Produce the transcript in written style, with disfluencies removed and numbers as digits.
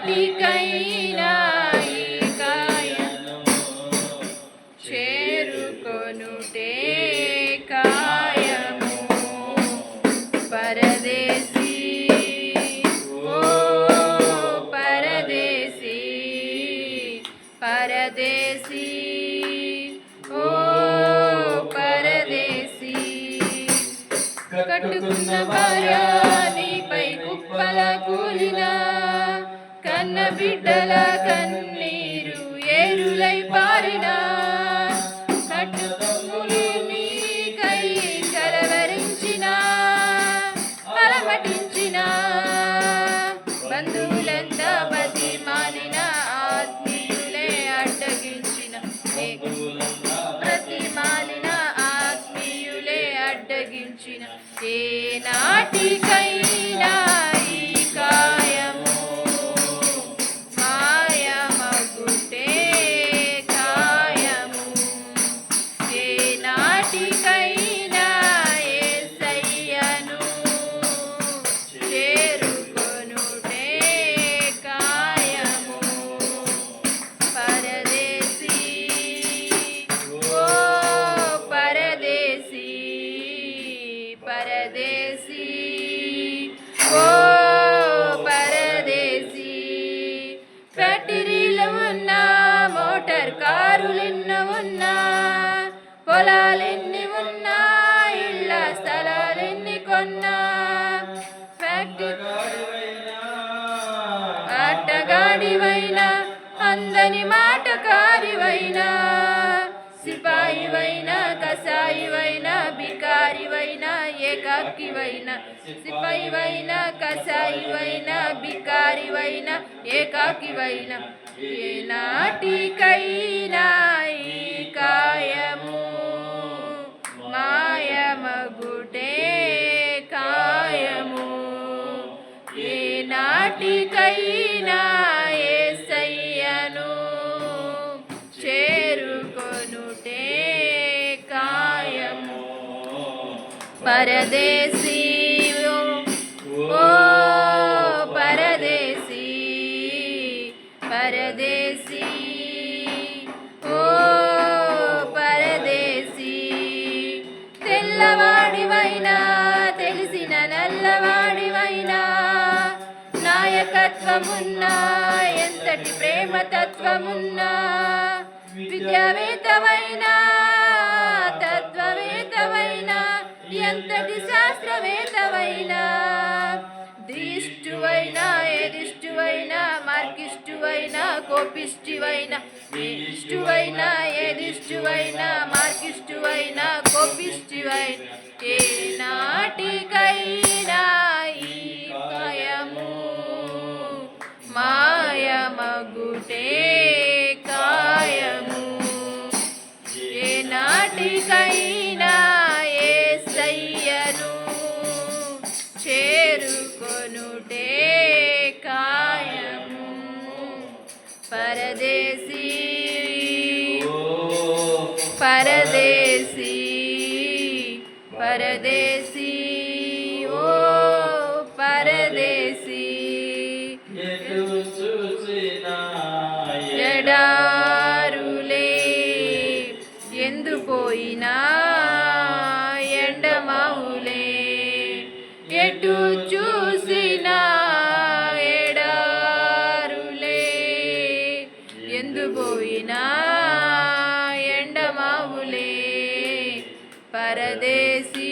నాటికైనా ఈ కాయము చేరుకొనుటే కాయము పరదేశీ ఓ పరదేశీ పరదేశీ ఓ పరదేశీ కట్టుకున్న భార్య నీపై కుప్పల కూలిన కన్న బిడ్డల కన్నీరు ఏరులై పారిన కట్టుకుని నీకై కలవరించిన అలమటించిన బంధువులంతా బతిమాలిన ఆత్మీయులే అడ్డగించిన ప్రతిమాలిన ఆత్మీయులే అడ్డగించిన ఏ నాటికైనా ఈ కాయము మాయమగుటే కాయము ఏ నాటికైనా యేసయ్యను చేరుకొనుటే కాయము పరదేశీ ఓ పరదేశీ పరదేశీ ఓ పరదేశీ ఫ్యాక్టరీలు ఉన్నా మోటార్ కారులెన్న ఉన్నా పొలాలెన్ని ఉన్నా ఇళ్ళ స్థలాలెన్ని కొన్నా ఆటగాడివైనా అందని మాటకారివైనా సిపాయివైనా కసాయివైనా బికారివైనా ఏకాకివైనా సిపాయివైనా కసాయివైనా బికారివైనా ఏకాకివైనా ఏ నాటికైనా ఈ కాయము మాయమగుటే కాయము ఏ నాటికైనా యేసయ్యను చేరుకొనుటే కాయము పరదేశీ ఓ పరదేశీ పరదేశీ ఓ పరదేశీ తెల్లవాడివైనా తెలిసిన నల్లవాడివైనా నాయకత్వమున్నా ఎంతటి ప్రేమతత్వమున్నా విద్యావేత్తవైనా తత్వవేత్తవైనా ఎంతటి శాస్త్రవేత్తవైనా దిష్టువైనా ఏదిష్టువైనా మార్కిష్టువైనా కోపిష్టివైనా ఇష్టువైనా ఏదిష్టువైనా మార్కిష్టువైనా కోపిష్టివైనా ఏ నాటికైనా ఈ కాయము మాయమగుటే కాయము ఏ నాటికైనా యేసయ్యను చేరుకొనుటే కాయము పరదేశీ పరదేశీ పరదేశీ ఓ పరదేశీ ఎడారులే ఎందు పోయినా ఎండమావులే ఎటు చూసినా ఎడారులే ఎందు పోయినా ఎండమావులే పరదేశీ